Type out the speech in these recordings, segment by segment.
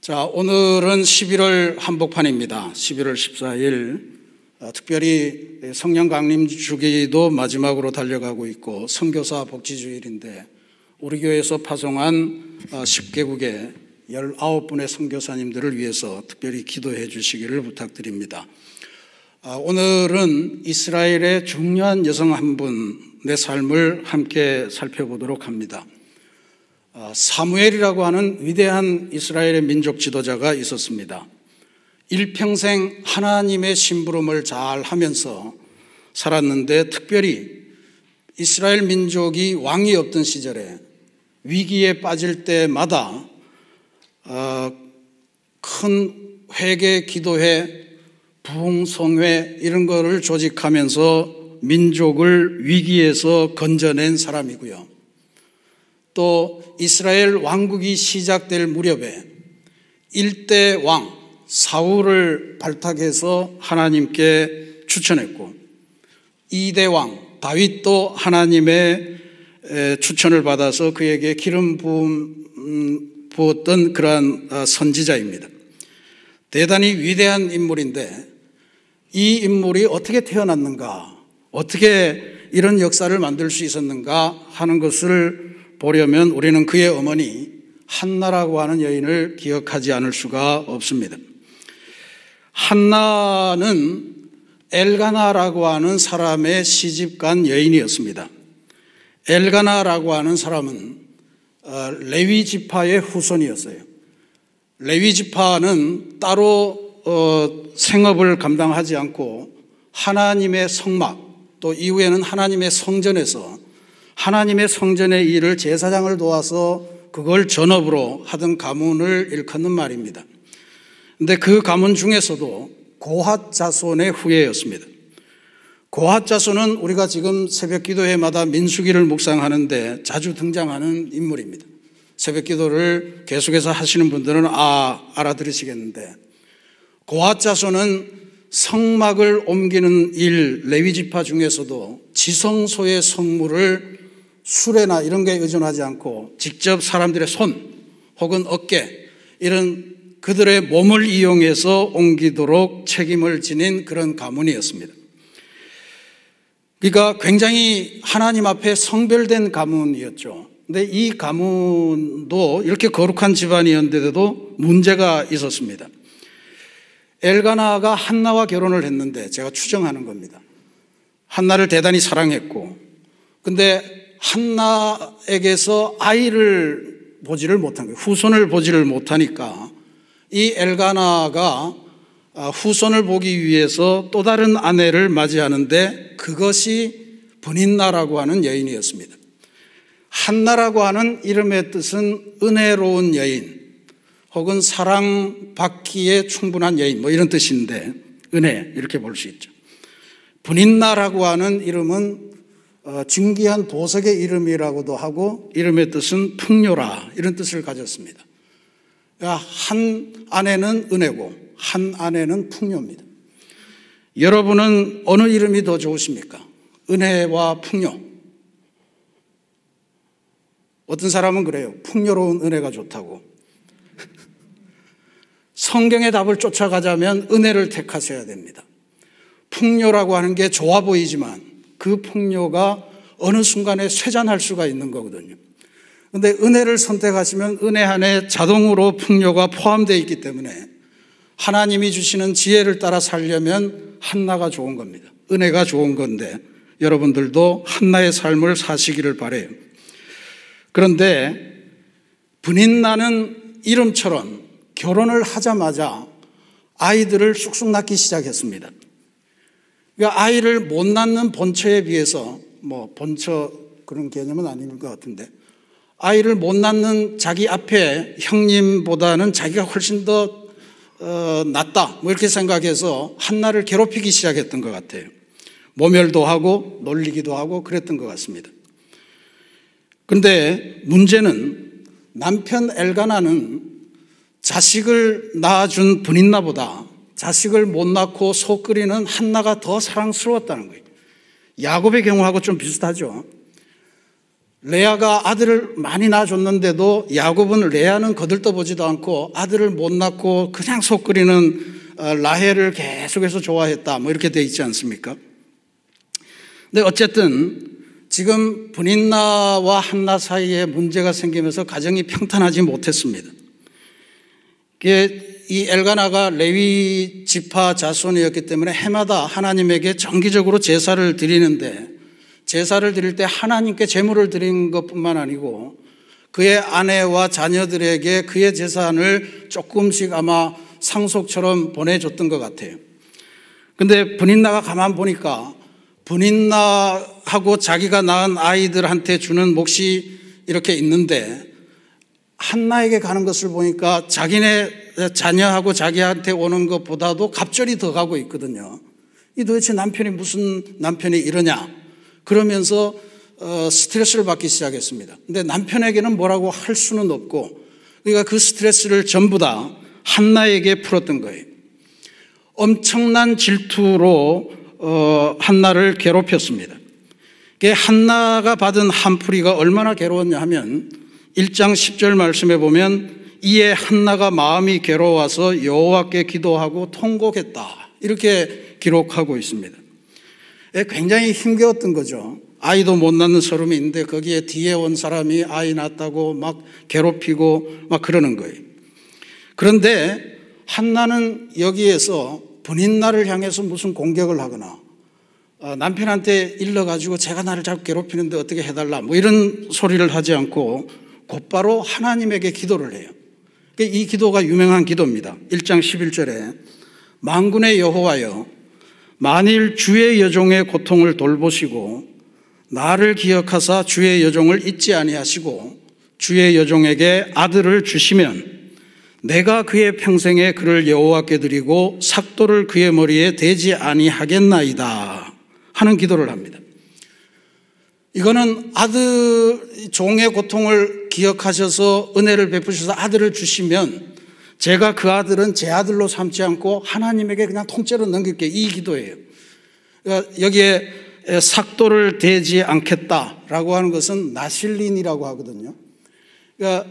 자, 오늘은 11월 한복판입니다. 11월 14일 특별히 성령 강림 주기도 마지막으로 달려가고 있고 선교사 복지주일인데 우리 교회에서 파송한 10개국의 19분의 선교사님들을 위해서 특별히 기도해 주시기를 부탁드립니다. 오늘은 이스라엘의 중요한 여성 한 분의 삶을 함께 살펴보도록 합니다. 사무엘이라고 하는 위대한 이스라엘의 민족 지도자가 있었습니다. 일평생 하나님의 심부름을 잘 하면서 살았는데 특별히 이스라엘 민족이 왕이 없던 시절에 위기에 빠질 때마다 큰 회개, 기도회, 부흥성회 이런 거를 조직하면서 민족을 위기에서 건져낸 사람이고요. 또 이스라엘 왕국이 시작될 무렵에 1대 왕 사울을 발탁해서 하나님께 추천했고 2대 왕 다윗도 하나님의 추천을 받아서 그에게 기름 부었던 그러한 선지자입니다. 대단히 위대한 인물인데 이 인물이 어떻게 태어났는가, 어떻게 이런 역사를 만들 수 있었는가 하는 것을 보려면 우리는 그의 어머니 한나라고 하는 여인을 기억하지 않을 수가 없습니다. 한나는 엘가나라고 하는 사람의 시집간 여인이었습니다. 엘가나라고 하는 사람은 레위 지파의 후손이었어요. 레위 지파는 따로 생업을 감당하지 않고 하나님의 성막 또 이후에는 하나님의 성전에서 하나님의 성전의 일을 제사장을 도와서 그걸 전업으로 하던 가문을 일컫는 말입니다. 그런데 그 가문 중에서도 고핫 자손의 후예였습니다. 고핫 자손은 우리가 지금 새벽 기도회마다 민수기를 묵상하는데 자주 등장하는 인물입니다. 새벽 기도를 계속해서 하시는 분들은 알아들으시겠는데 고핫 자손은 성막을 옮기는 일, 레위 지파 중에서도 지성소의 성물을 수레나 이런 게 의존하지 않고 직접 사람들의 손 혹은 어깨 이런 그들의 몸을 이용해서 옮기도록 책임을 지닌 그런 가문이었습니다. 그러니까 굉장히 하나님 앞에 성별된 가문이었죠. 근데 이 가문도 이렇게 거룩한 집안이었는데도 문제가 있었습니다. 엘가나가 한나와 결혼을 했는데 제가 추정하는 겁니다. 한나를 대단히 사랑했고 근데 한나에게서 아이를 보지를 못한 거예요. 후손을 보지를 못하니까 이 엘가나가 후손을 보기 위해서 또 다른 아내를 맞이하는데 그것이 브닌나라고 하는 여인이었습니다. 한나라고 하는 이름의 뜻은 은혜로운 여인 혹은 사랑받기에 충분한 여인 뭐 이런 뜻인데 은혜 이렇게 볼 수 있죠. 브닌나라고 하는 이름은 진귀한 보석의 이름이라고도 하고 이름의 뜻은 풍요라 이런 뜻을 가졌습니다. 한 아내는 은혜고 한 아내는 풍요입니다. 여러분은 어느 이름이 더 좋으십니까? 은혜와 풍요. 어떤 사람은 그래요. 풍요로운 은혜가 좋다고. 성경의 답을 쫓아가자면 은혜를 택하셔야 됩니다. 풍요라고 하는 게 좋아 보이지만 그 풍요가 어느 순간에 쇠잔할 수가 있는 거거든요. 그런데 은혜를 선택하시면 은혜 안에 자동으로 풍요가 포함되어 있기 때문에 하나님이 주시는 지혜를 따라 살려면 한나가 좋은 겁니다. 은혜가 좋은 건데 여러분들도 한나의 삶을 사시기를 바라요. 그런데 브닌나는 이름처럼 결혼을 하자마자 아이들을 쑥쑥 낳기 시작했습니다. 그러니까 아이를 못 낳는 본처에 비해서 본처 그런 개념은 아닌 것 같은데 아이를 못 낳는 자기 앞에 형님보다는 자기가 훨씬 더 낫다 이렇게 생각해서 한나를 괴롭히기 시작했던 것 같아요. 모멸도 하고 놀리기도 하고 그랬던 것 같습니다. 그런데 문제는 남편 엘가나는 자식을 낳아준 브닌나보다 자식을 못 낳고 속 끓이는 한나가 더 사랑스러웠다는 거예요. 야곱의 경우하고 좀 비슷하죠. 레아가 아들을 많이 낳아줬는데도 야곱은 레아는 거들떠보지도 않고 아들을 못 낳고 그냥 속 끓이는 라헬을 계속해서 좋아했다, 뭐 이렇게 돼 있지 않습니까? 근데 어쨌든 지금 브닌나와 한나 사이에 문제가 생기면서 가정이 평탄하지 못했습니다. 이 엘가나가 레위 지파 자손이었기 때문에 해마다 하나님에게 정기적으로 제사를 드리는데, 제사를 드릴 때 하나님께 제물을 드린 것뿐만 아니고 그의 아내와 자녀들에게 그의 재산을 조금씩 아마 상속처럼 보내줬던 것 같아요. 근데 브닌나가 가만 보니까 브닌나하고 자기가 낳은 아이들한테 주는 몫이 이렇게 있는데 한나에게 가는 것을 보니까 자기네 자녀하고 자기한테 오는 것보다도 갑절이 더 가고 있거든요. 이 도대체 남편이 무슨 남편이 이러냐 그러면서 스트레스를 받기 시작했습니다. 근데 남편에게는 뭐라고 할 수는 없고, 그러니까 그 스트레스를 전부 다 한나에게 풀었던 거예요. 엄청난 질투로 한나를 괴롭혔습니다. 한나가 받은 한풀이가 얼마나 괴로웠냐 하면 1장 10절 말씀에 보면 이에 한나가 마음이 괴로워서 여호와께 기도하고 통곡했다, 이렇게 기록하고 있습니다. 굉장히 힘겨웠던 거죠. 아이도 못 낳는 서름이 있는데 거기에 뒤에 온 사람이 아이 낳았다고 막 괴롭히고 막 그러는 거예요. 그런데 한나는 여기에서 브닌나를 향해서 무슨 공격을 하거나 남편한테 일러가지고 제가 나를 자꾸 괴롭히는데 어떻게 해달라 뭐 이런 소리를 하지 않고 곧바로 하나님에게 기도를 해요. 이 기도가 유명한 기도입니다. 1장 11절에 만군의 여호와여, 만일 주의 여종의 고통을 돌보시고 나를 기억하사 주의 여종을 잊지 아니하시고 주의 여종에게 아들을 주시면 내가 그의 평생에 그를 여호와께 드리고 삭도를 그의 머리에 대지 아니하겠나이다 하는 기도를 합니다. 이거는 아들 종의 고통을 기억하셔서 은혜를 베푸셔서 아들을 주시면 제가 그 아들은 제 아들로 삼지 않고 하나님에게 그냥 통째로 넘길게, 이 기도예요. 그러니까 여기에 삭도를 대지 않겠다라고 하는 것은 나실린이라고 하거든요. 그러니까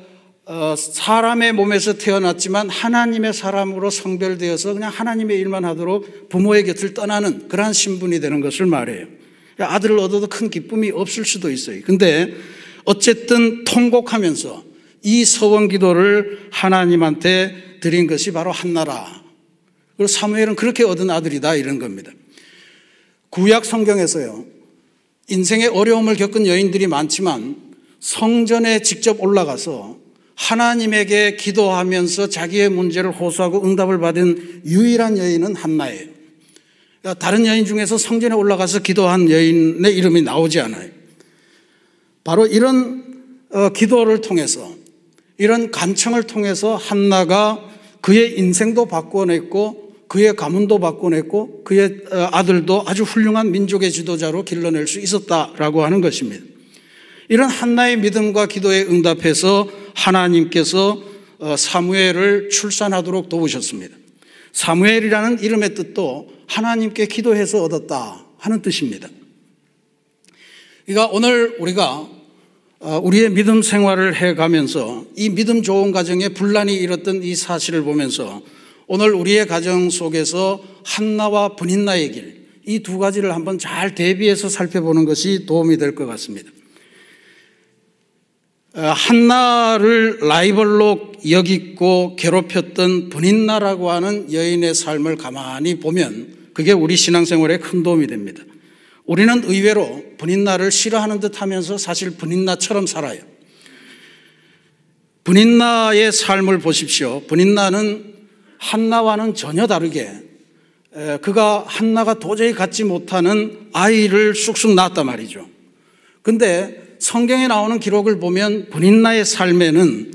사람의 몸에서 태어났지만 하나님의 사람으로 성별되어서 그냥 하나님의 일만 하도록 부모의 곁을 떠나는 그러한 신분이 되는 것을 말해요. 그러니까 아들을 얻어도 큰 기쁨이 없을 수도 있어요. 근데 어쨌든 통곡하면서 이 서원 기도를 하나님한테 드린 것이 바로 한나라. 그리고 사무엘은 그렇게 얻은 아들이다, 이런 겁니다. 구약 성경에서요, 인생의 어려움을 겪은 여인들이 많지만 성전에 직접 올라가서 하나님에게 기도하면서 자기의 문제를 호소하고 응답을 받은 유일한 여인은 한나예요. 그러니까 다른 여인 중에서 성전에 올라가서 기도한 여인의 이름이 나오지 않아요. 바로 이런 기도를 통해서, 이런 간청을 통해서 한나가 그의 인생도 바꿔냈고 그의 가문도 바꿔냈고 그의 아들도 아주 훌륭한 민족의 지도자로 길러낼 수 있었다라고 하는 것입니다. 이런 한나의 믿음과 기도에 응답해서 하나님께서 사무엘을 출산하도록 도우셨습니다. 사무엘이라는 이름의 뜻도 하나님께 기도해서 얻었다 하는 뜻입니다. 그러니까 오늘 우리가 우리의 믿음 생활을 해가면서 이 믿음 좋은 가정에 분란이 일었던 이 사실을 보면서 오늘 우리의 가정 속에서 한나와 브닌나의 길, 이 두 가지를 한번 잘 대비해서 살펴보는 것이 도움이 될 것 같습니다. 한나를 라이벌로 여기고 괴롭혔던 브닌나라고 하는 여인의 삶을 가만히 보면 그게 우리 신앙생활에 큰 도움이 됩니다. 우리는 의외로 브닌나를 싫어하는 듯 하면서 사실 브닌나처럼 살아요. 브닌나의 삶을 보십시오. 브닌나는 한나와는 전혀 다르게 그가 한나가 도저히 갖지 못하는 아이를 쑥쑥 낳았단 말이죠. 근데 성경에 나오는 기록을 보면 브닌나의 삶에는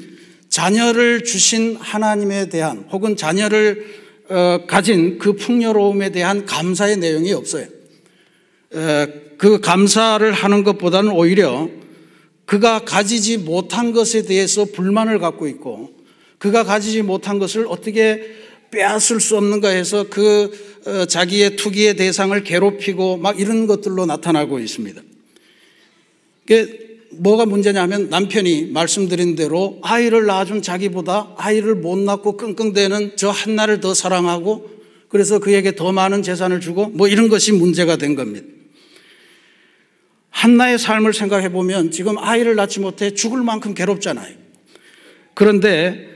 자녀를 주신 하나님에 대한 혹은 자녀를 가진 그 풍요로움에 대한 감사의 내용이 없어요. 그 감사를 하는 것보다는 오히려 그가 가지지 못한 것에 대해서 불만을 갖고 있고 그가 가지지 못한 것을 어떻게 빼앗을 수 없는가 해서 자기의 투기의 대상을 괴롭히고 막 이런 것들로 나타나고 있습니다. 뭐가 문제냐면 남편이 말씀드린 대로 아이를 낳아준 자기보다 아이를 못 낳고 끙끙대는 저 한나를 더 사랑하고 그래서 그에게 더 많은 재산을 주고 뭐 이런 것이 문제가 된 겁니다. 한나의 삶을 생각해 보면 지금 아이를 낳지 못해 죽을 만큼 괴롭잖아요. 그런데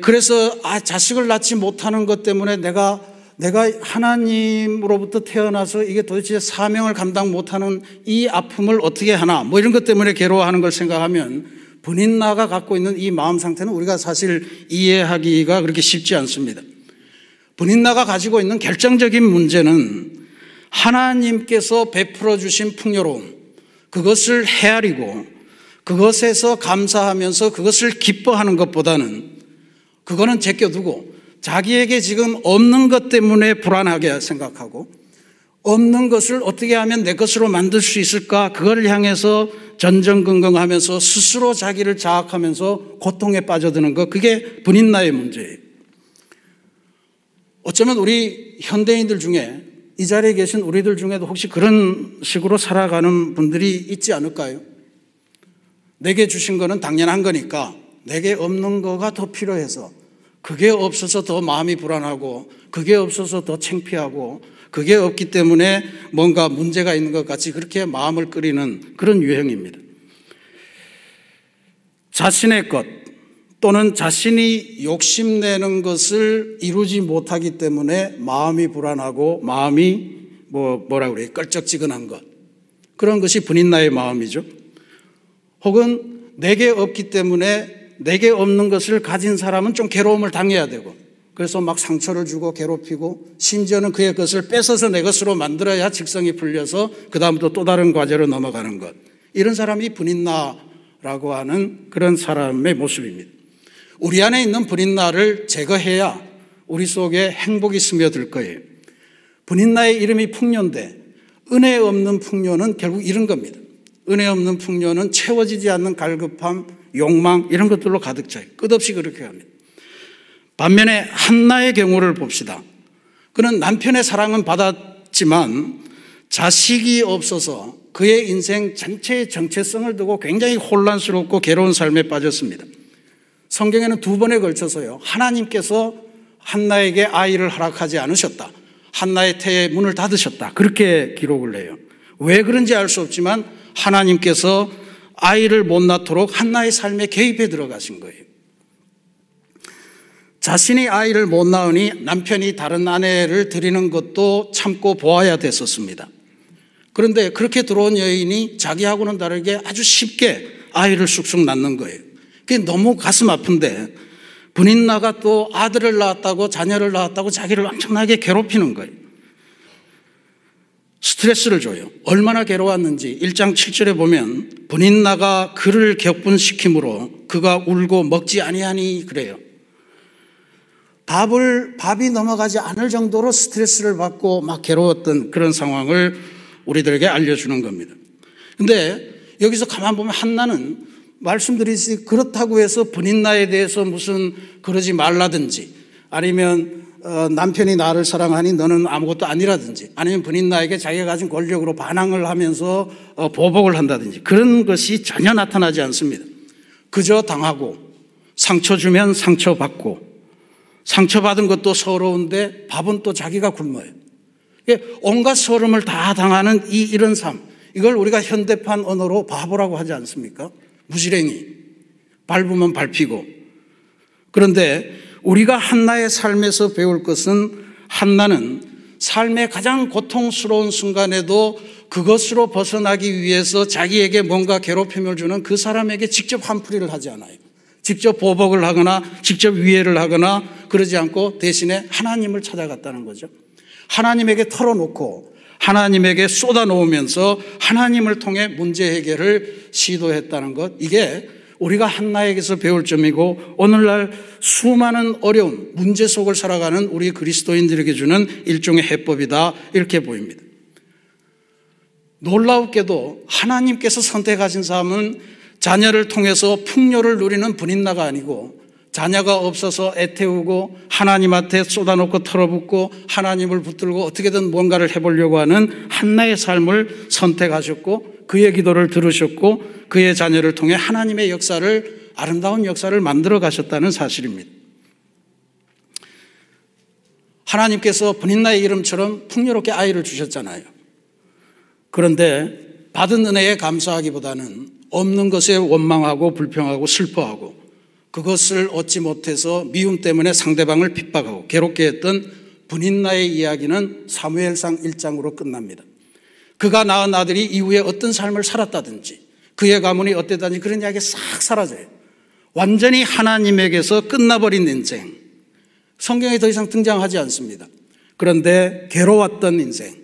그래서 자식을 낳지 못하는 것 때문에 내가 하나님으로부터 태어나서 이게 도대체 사명을 감당 못하는 이 아픔을 어떻게 하나 뭐 이런 것 때문에 괴로워하는 걸 생각하면 분인나가 갖고 있는 이 마음 상태는 우리가 사실 이해하기가 그렇게 쉽지 않습니다. 분인나가 가지고 있는 결정적인 문제는 하나님께서 베풀어 주신 풍요로움, 그것을 헤아리고 그것에서 감사하면서 그것을 기뻐하는 것보다는 그거는 제껴두고 자기에게 지금 없는 것 때문에 불안하게 생각하고 없는 것을 어떻게 하면 내 것으로 만들 수 있을까, 그걸 향해서 전전긍긍하면서 스스로 자기를 자학하면서 고통에 빠져드는 것, 그게 분인나의 문제예요. 어쩌면 우리 현대인들 중에 이 자리에 계신 우리들 중에도 혹시 그런 식으로 살아가는 분들이 있지 않을까요? 내게 주신 거는 당연한 거니까 내게 없는 거가 더 필요해서 그게 없어서 더 마음이 불안하고 그게 없어서 더 창피하고 그게 없기 때문에 뭔가 문제가 있는 것 같이 그렇게 마음을 끓이는 그런 유형입니다. 자신의 것 또는 자신이 욕심내는 것을 이루지 못하기 때문에 마음이 불안하고 마음이 뭐라 그래요? 껄쩍지근한 것. 그런 것이 분인나의 마음이죠. 혹은 내게 없기 때문에 내게 없는 것을 가진 사람은 좀 괴로움을 당해야 되고 그래서 막 상처를 주고 괴롭히고 심지어는 그의 것을 뺏어서 내 것으로 만들어야 직성이 풀려서 그 다음부터 또 다른 과제로 넘어가는 것. 이런 사람이 분인나라고 하는 그런 사람의 모습입니다. 우리 안에 있는 분인나를 제거해야 우리 속에 행복이 스며들 거예요. 분인나의 이름이 풍요인데 은혜 없는 풍요는 결국 이런 겁니다. 은혜 없는 풍요는 채워지지 않는 갈급함, 욕망 이런 것들로 가득 차요. 끝없이 그렇게 합니다. 반면에 한나의 경우를 봅시다. 그는 남편의 사랑은 받았지만 자식이 없어서 그의 인생 전체의 정체성을 두고 굉장히 혼란스럽고 괴로운 삶에 빠졌습니다. 성경에는 2번에 걸쳐서요, 하나님께서 한나에게 아이를 허락하지 않으셨다, 한나의 태의 문을 닫으셨다, 그렇게 기록을 해요. 왜 그런지 알 수 없지만 하나님께서 아이를 못 낳도록 한나의 삶에 개입해 들어가신 거예요. 자신이 아이를 못 낳으니 남편이 다른 아내를 들이는 것도 참고 보아야 됐었습니다. 그런데 그렇게 들어온 여인이 자기하고는 다르게 아주 쉽게 아이를 쑥쑥 낳는 거예요. 그게 너무 가슴 아픈데 분인나가 또 아들을 낳았다고 자녀를 낳았다고 자기를 엄청나게 괴롭히는 거예요. 스트레스를 줘요. 얼마나 괴로웠는지 1장 7절에 보면 분인나가 그를 격분시킴으로 그가 울고 먹지 아니하니 그래요. 밥이 넘어가지 않을 정도로 스트레스를 받고 막 괴로웠던 그런 상황을 우리들에게 알려주는 겁니다. 근데 여기서 가만 보면 한나는 말씀드리듯이 그렇다고 해서 분인나에 대해서 무슨 그러지 말라든지 아니면 남편이 나를 사랑하니 너는 아무것도 아니라든지 아니면 분인나에게 자기가 가진 권력으로 반항을 하면서 보복을 한다든지 그런 것이 전혀 나타나지 않습니다. 그저 당하고 상처 주면 상처받고 상처받은 것도 서러운데 밥은 또 자기가 굶어요. 온갖 서름을 다 당하는 이런 삶, 이걸 우리가 현대판 언어로 바보라고 하지 않습니까? 무지랭이, 밟으면 밟히고. 그런데 우리가 한나의 삶에서 배울 것은 한나는 삶의 가장 고통스러운 순간에도 그것으로 벗어나기 위해서 자기에게 뭔가 괴롭힘을 주는 그 사람에게 직접 한풀이를 하지 않아요. 직접 보복을 하거나 직접 위해를 하거나 그러지 않고 대신에 하나님을 찾아갔다는 거죠. 하나님에게 털어놓고 하나님에게 쏟아놓으면서 하나님을 통해 문제 해결을 시도했다는 것, 이게 우리가 한나에게서 배울 점이고 오늘날 수많은 어려움, 문제 속을 살아가는 우리 그리스도인들에게 주는 일종의 해법이다, 이렇게 보입니다. 놀라웠게도 하나님께서 선택하신 사람은 자녀를 통해서 풍요를 누리는 분인나가 아니고 자녀가 없어서 애태우고 하나님한테 쏟아놓고 털어붓고 하나님을 붙들고 어떻게든 뭔가를 해보려고 하는 한나의 삶을 선택하셨고 그의 기도를 들으셨고 그의 자녀를 통해 하나님의 역사를, 아름다운 역사를 만들어 가셨다는 사실입니다. 하나님께서 브닛나의 이름처럼 풍요롭게 아이를 주셨잖아요. 그런데 받은 은혜에 감사하기보다는 없는 것에 원망하고 불평하고 슬퍼하고 그것을 얻지 못해서 미움 때문에 상대방을 핍박하고 괴롭게 했던 브닛나의 이야기는 사무엘상 1장으로 끝납니다. 그가 낳은 아들이 이후에 어떤 삶을 살았다든지 그의 가문이 어땠다든지 그런 이야기 싹 사라져요. 완전히 하나님에게서 끝나버린 인생, 성경에 더 이상 등장하지 않습니다. 그런데 괴로웠던 인생,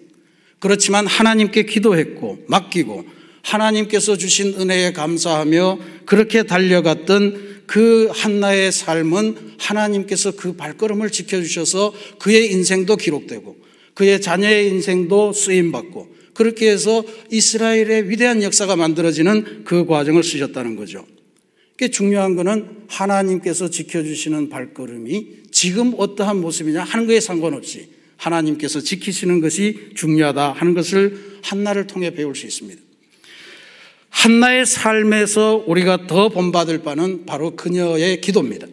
그렇지만 하나님께 기도했고 맡기고 하나님께서 주신 은혜에 감사하며 그렇게 달려갔던 그 한나의 삶은 하나님께서 그 발걸음을 지켜주셔서 그의 인생도 기록되고 그의 자녀의 인생도 쓰임받고 그렇게 해서 이스라엘의 위대한 역사가 만들어지는 그 과정을 쓰셨다는 거죠. 그게 중요한 거는 하나님께서 지켜주시는 발걸음이 지금 어떠한 모습이냐 하는 것에 상관없이 하나님께서 지키시는 것이 중요하다 하는 것을 한나를 통해 배울 수 있습니다. 한나의 삶에서 우리가 더 본받을 바는 바로 그녀의 기도입니다.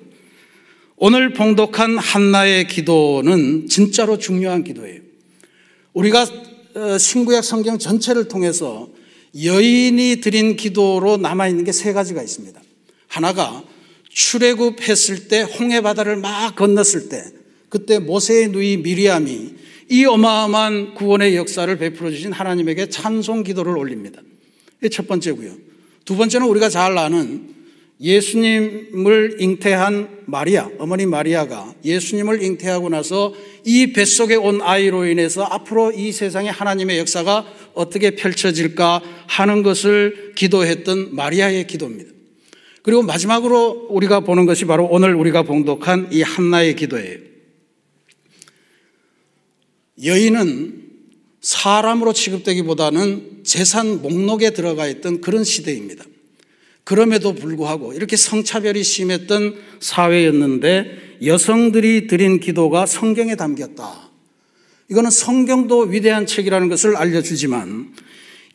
오늘 봉독한 한나의 기도는 진짜로 중요한 기도예요. 우리가 신구약 성경 전체를 통해서 여인이 드린 기도로 남아있는 게 세 가지가 있습니다. 하나가 출애굽했을 때 홍해 바다를 막 건넜을 때 그때 모세의 누이 미리암이 이 어마어마한 구원의 역사를 베풀어 주신 하나님에게 찬송 기도를 올립니다. 이게 첫 번째고요. 두 번째는 우리가 잘 아는 예수님을 잉태한 마리아, 어머니 마리아가 예수님을 잉태하고 나서 이 뱃속에 온 아이로 인해서 앞으로 이 세상에 하나님의 역사가 어떻게 펼쳐질까 하는 것을 기도했던 마리아의 기도입니다. 그리고 마지막으로 우리가 보는 것이 바로 오늘 우리가 봉독한 이 한나의 기도예요. 여인은 사람으로 취급되기보다는 재산 목록에 들어가 있던 그런 시대입니다. 그럼에도 불구하고 이렇게 성차별이 심했던 사회였는데 여성들이 드린 기도가 성경에 담겼다. 이거는 성경도 위대한 책이라는 것을 알려주지만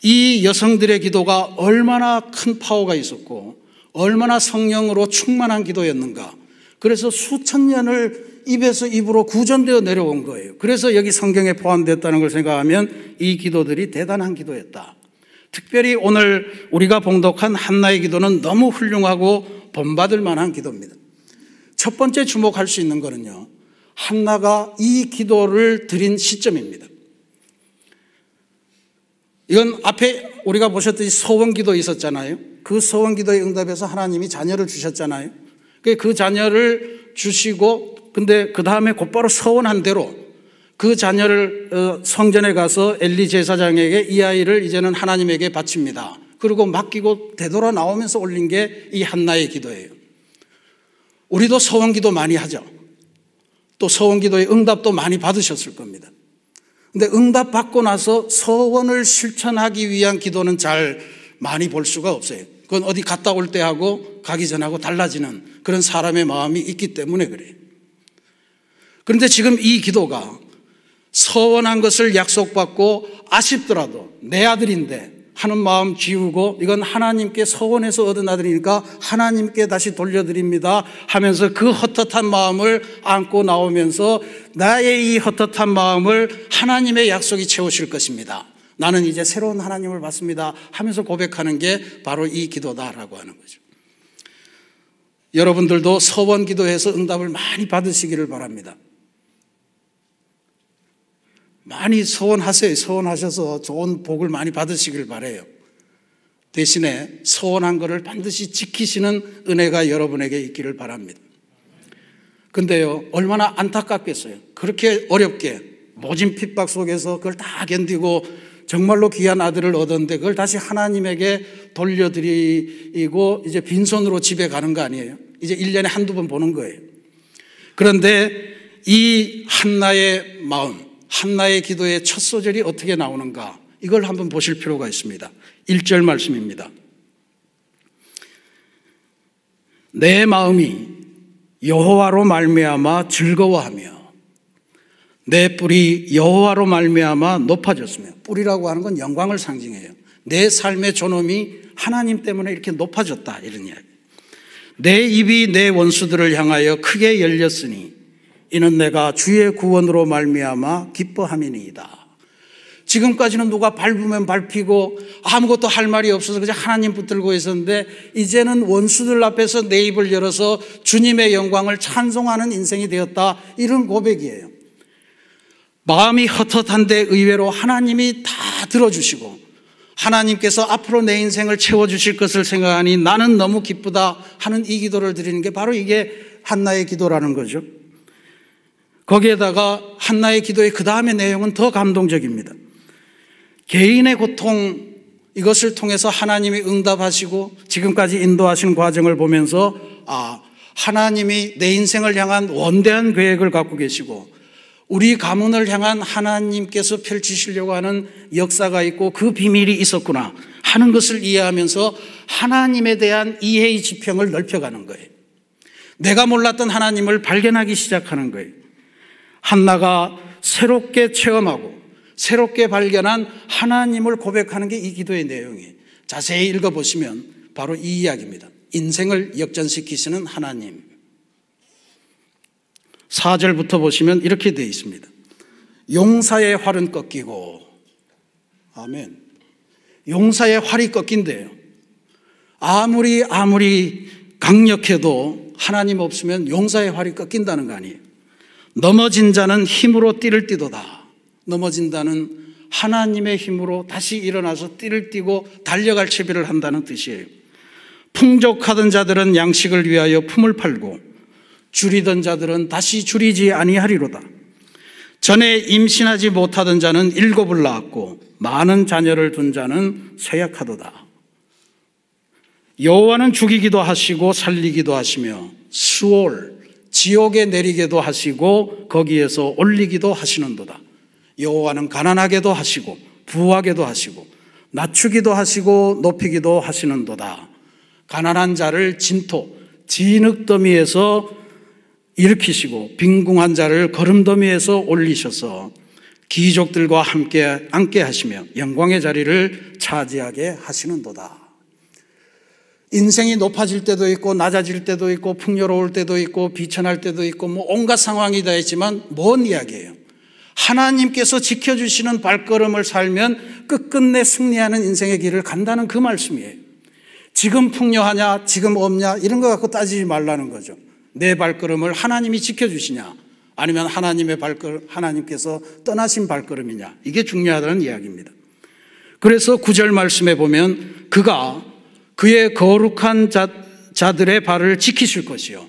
이 여성들의 기도가 얼마나 큰 파워가 있었고 얼마나 성령으로 충만한 기도였는가. 그래서 수천 년을 입에서 입으로 구전되어 내려온 거예요. 그래서 여기 성경에 포함됐다는 걸 생각하면 이 기도들이 대단한 기도였다. 특별히 오늘 우리가 봉독한 한나의 기도는 너무 훌륭하고 본받을 만한 기도입니다. 첫 번째 주목할 수 있는 거는요, 한나가 이 기도를 드린 시점입니다. 이건 앞에 우리가 보셨듯이 소원기도 있었잖아요. 그 소원기도에 응답해서 하나님이 자녀를 주셨잖아요. 그 자녀를 주시고 근데 그 다음에 곧바로 서원한 대로 그 자녀를 성전에 가서 엘리 제사장에게 이 아이를 이제는 하나님에게 바칩니다. 그리고 맡기고 되돌아 나오면서 올린 게 이 한나의 기도예요. 우리도 서원기도 많이 하죠. 또 서원기도의 응답도 많이 받으셨을 겁니다. 근데 응답 받고 나서 서원을 실천하기 위한 기도는 잘 많이 볼 수가 없어요. 그건 어디 갔다 올 때 하고 가기 전하고 달라지는 그런 사람의 마음이 있기 때문에 그래요. 그런데 지금 이 기도가 서원한 것을 약속받고 아쉽더라도 내 아들인데 하는 마음 지우고 이건 하나님께 서원해서 얻은 아들이니까 하나님께 다시 돌려드립니다 하면서 그 헛헛한 마음을 안고 나오면서 나의 이 헛헛한 마음을 하나님의 약속이 채우실 것입니다. 나는 이제 새로운 하나님을 받습니다 하면서 고백하는 게 바로 이 기도다라고 하는 거죠. 여러분들도 서원 기도해서 응답을 많이 받으시기를 바랍니다. 많이 서원하세요. 서원하셔서 좋은 복을 많이 받으시길 바라요. 대신에 서원한 것을 반드시 지키시는 은혜가 여러분에게 있기를 바랍니다. 근데요, 얼마나 안타깝겠어요. 그렇게 어렵게 모진 핍박 속에서 그걸 다 견디고 정말로 귀한 아들을 얻었는데 그걸 다시 하나님에게 돌려드리고 이제 빈손으로 집에 가는 거 아니에요. 이제 1년에 한두 번 보는 거예요. 그런데 이 한나의 마음, 한나의 기도의 첫 소절이 어떻게 나오는가, 이걸 한번 보실 필요가 있습니다. 1절 말씀입니다. 내 마음이 여호와로 말미암아 즐거워하며 내 뿔이 여호와로 말미암아 높아졌으며, 뿔이라고 하는 건 영광을 상징해요. 내 삶의 존엄이 하나님 때문에 이렇게 높아졌다, 이런 이야기. 내 입이 내 원수들을 향하여 크게 열렸으니 이는 내가 주의 구원으로 말미암아 기뻐함이니이다. 지금까지는 누가 밟으면 밟히고 아무것도 할 말이 없어서 그냥 하나님 붙들고 있었는데 이제는 원수들 앞에서 내 입을 열어서 주님의 영광을 찬송하는 인생이 되었다, 이런 고백이에요. 마음이 헛헛한데 의외로 하나님이 다 들어주시고 하나님께서 앞으로 내 인생을 채워주실 것을 생각하니 나는 너무 기쁘다 하는 이 기도를 드리는 게 바로 이게 한나의 기도라는 거죠. 거기에다가 한나의 기도의 그 다음의 내용은 더 감동적입니다. 개인의 고통, 이것을 통해서 하나님이 응답하시고 지금까지 인도하신 과정을 보면서 하나님이 내 인생을 향한 원대한 계획을 갖고 계시고 우리 가문을 향한 하나님께서 펼치시려고 하는 역사가 있고 그 비밀이 있었구나 하는 것을 이해하면서 하나님에 대한 이해의 지평을 넓혀가는 거예요. 내가 몰랐던 하나님을 발견하기 시작하는 거예요. 한나가 새롭게 체험하고 새롭게 발견한 하나님을 고백하는 게 이 기도의 내용이에요. 자세히 읽어보시면 바로 이 이야기입니다. 인생을 역전시키시는 하나님. 4절부터 보시면 이렇게 되어 있습니다. 용사의 활은 꺾이고, 아멘. 용사의 활이 꺾인대요. 아무리 강력해도 하나님 없으면 용사의 활이 꺾인다는 거 아니에요. 넘어진 자는 힘으로 띠를 띠도다. 넘어진다는 하나님의 힘으로 다시 일어나서 띠를 띠고 달려갈 채비를 한다는 뜻이에요. 풍족하던 자들은 양식을 위하여 품을 팔고 줄이던 자들은 다시 줄이지 아니하리로다. 전에 임신하지 못하던 자는 7을 낳았고 많은 자녀를 둔 자는 쇠약하도다. 여호와는 죽이기도 하시고 살리기도 하시며 수올 지옥에 내리게도 하시고 거기에서 올리기도 하시는도다. 여호와는 가난하게도 하시고 부하게도 하시고 낮추기도 하시고 높이기도 하시는도다. 가난한 자를 진토 진흙더미에서 일으키시고 빈궁한 자를 거름더미에서 올리셔서 기족들과 함께 앉게 하시며 영광의 자리를 차지하게 하시는도다. 인생이 높아질 때도 있고 낮아질 때도 있고 풍요로울 때도 있고 비천할 때도 있고 온갖 상황이 다 있지만 뭔 이야기예요? 하나님께서 지켜주시는 발걸음을 살면 끝끝내 승리하는 인생의 길을 간다는 그 말씀이에요. 지금 풍요하냐 지금 없냐 이런 거 갖고 따지지 말라는 거죠. 내 발걸음을 하나님이 지켜주시냐 아니면 하나님께서 떠나신 발걸음이냐, 이게 중요하다는 이야기입니다. 그래서 9절 말씀에 보면 그가 그의 거룩한 자들의 발을 지키실 것이요,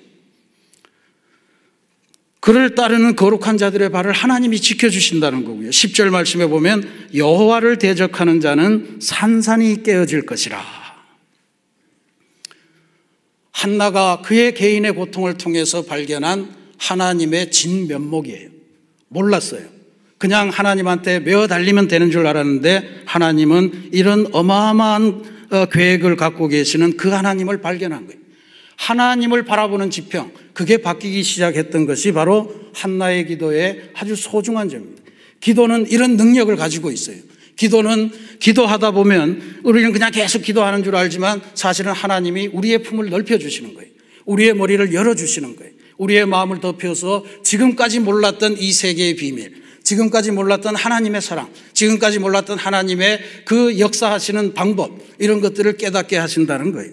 그를 따르는 거룩한 자들의 발을 하나님이 지켜주신다는 거고요. 10절 말씀에 보면 여호와를 대적하는 자는 산산이 깨어질 것이라. 한나가 그의 개인의 고통을 통해서 발견한 하나님의 진면목이에요. 몰랐어요. 그냥 하나님한테 메어 달리면 되는 줄 알았는데 하나님은 이런 어마어마한 계획을 갖고 계시는 그 하나님을 발견한 거예요. 하나님을 바라보는 지평, 그게 바뀌기 시작했던 것이 바로 한나의 기도의 아주 소중한 점입니다. 기도는 이런 능력을 가지고 있어요. 기도는 기도하다 보면 우리는 그냥 계속 기도하는 줄 알지만 사실은 하나님이 우리의 품을 넓혀주시는 거예요. 우리의 머리를 열어주시는 거예요. 우리의 마음을 덮여서 지금까지 몰랐던 이 세계의 비밀, 지금까지 몰랐던 하나님의 사랑, 지금까지 몰랐던 하나님의 그 역사하시는 방법, 이런 것들을 깨닫게 하신다는 거예요.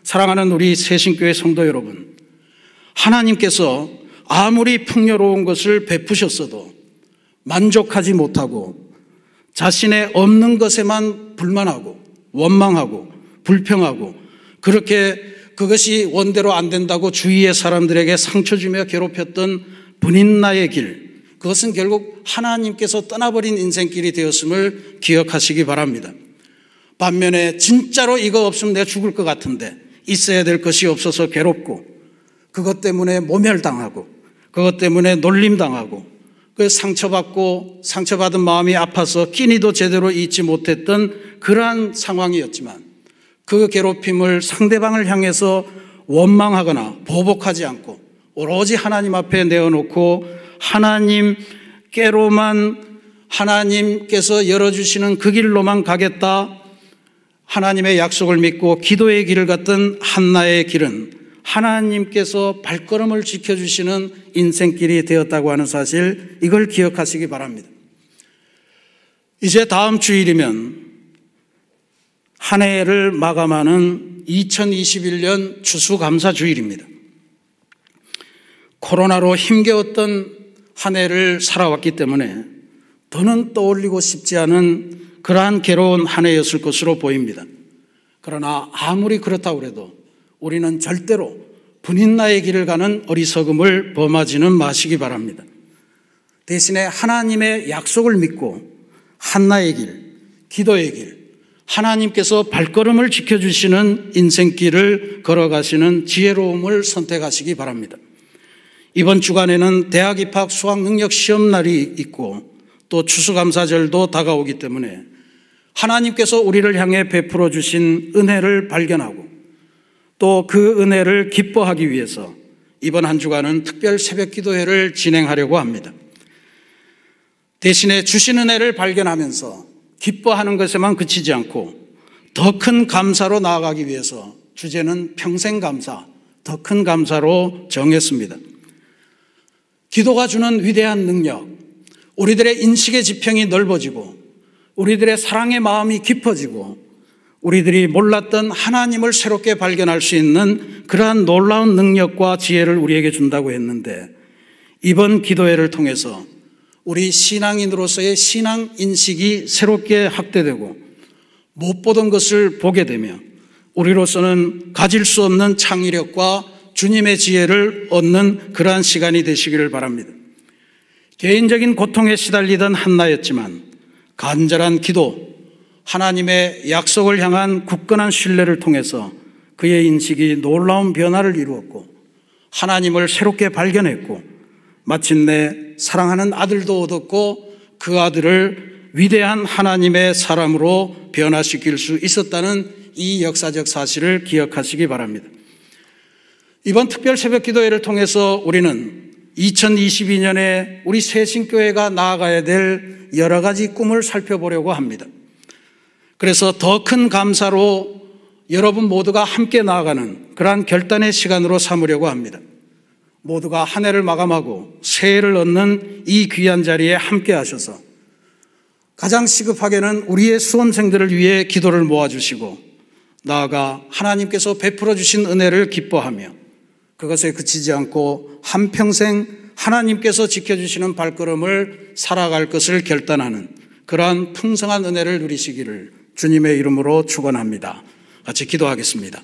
사랑하는 우리 새신교회 성도 여러분, 하나님께서 아무리 풍요로운 것을 베푸셨어도 만족하지 못하고 자신의 없는 것에만 불만하고 원망하고 불평하고 그렇게 그것이 원대로 안 된다고 주위의 사람들에게 상처 주며 괴롭혔던 분인나의 길, 그것은 결국 하나님께서 떠나버린 인생길이 되었음을 기억하시기 바랍니다. 반면에 진짜로 이거 없으면 내가 죽을 것 같은데 있어야 될 것이 없어서 괴롭고 그것 때문에 모멸당하고 그것 때문에 놀림당하고 그 상처받은 마음이 아파서 끼니도 제대로 잊지 못했던 그러한 상황이었지만 그 괴롭힘을 상대방을 향해서 원망하거나 보복하지 않고 오로지 하나님 앞에 내어놓고 하나님께로만, 하나님께서 열어주시는 그 길로만 가겠다, 하나님의 약속을 믿고 기도의 길을 갔던 한나의 길은 하나님께서 발걸음을 지켜주시는 인생길이 되었다고 하는 사실, 이걸 기억하시기 바랍니다. 이제 다음 주일이면 한 해를 마감하는 2021년 추수감사주일입니다. 코로나로 힘겨웠던 한 해를 살아왔기 때문에 더는 떠올리고 싶지 않은 그러한 괴로운 한 해였을 것으로 보입니다. 그러나 아무리 그렇다고 해도 우리는 절대로 분인나의 길을 가는 어리석음을 범하지는 마시기 바랍니다. 대신에 하나님의 약속을 믿고 한나의 길, 기도의 길, 하나님께서 발걸음을 지켜주시는 인생길을 걸어가시는 지혜로움을 선택하시기 바랍니다. 이번 주간에는 대학 입학 수학능력 시험날이 있고 또 추수감사절도 다가오기 때문에 하나님께서 우리를 향해 베풀어 주신 은혜를 발견하고 또 그 은혜를 기뻐하기 위해서 이번 한 주간은 특별 새벽기도회를 진행하려고 합니다. 대신에 주신 은혜를 발견하면서 기뻐하는 것에만 그치지 않고 더 큰 감사로 나아가기 위해서 주제는 평생 감사, 더 큰 감사로 정했습니다. 기도가 주는 위대한 능력, 우리들의 인식의 지평이 넓어지고 우리들의 사랑의 마음이 깊어지고 우리들이 몰랐던 하나님을 새롭게 발견할 수 있는 그러한 놀라운 능력과 지혜를 우리에게 준다고 했는데, 이번 기도회를 통해서 우리 신앙인으로서의 신앙 인식이 새롭게 확대되고 못 보던 것을 보게 되며 우리로서는 가질 수 없는 창의력과 주님의 지혜를 얻는 그러한 시간이 되시기를 바랍니다. 개인적인 고통에 시달리던 한나였지만 간절한 기도, 하나님의 약속을 향한 굳건한 신뢰를 통해서 그의 인식이 놀라운 변화를 이루었고 하나님을 새롭게 발견했고 마침내 사랑하는 아들도 얻었고 그 아들을 위대한 하나님의 사람으로 변화시킬 수 있었다는 이 역사적 사실을 기억하시기 바랍니다. 이번 특별 새벽 기도회를 통해서 우리는 2022년에 우리 새신교회가 나아가야 될 여러 가지 꿈을 살펴보려고 합니다. 그래서 더 큰 감사로 여러분 모두가 함께 나아가는 그러한 결단의 시간으로 삼으려고 합니다. 모두가 한 해를 마감하고 새해를 얻는 이 귀한 자리에 함께 하셔서 가장 시급하게는 우리의 수험생들을 위해 기도를 모아주시고 나아가 하나님께서 베풀어 주신 은혜를 기뻐하며 그것에 그치지 않고 한평생 하나님께서 지켜주시는 발걸음을 살아갈 것을 결단하는 그러한 풍성한 은혜를 누리시기를 주님의 이름으로 축원합니다. 같이 기도하겠습니다.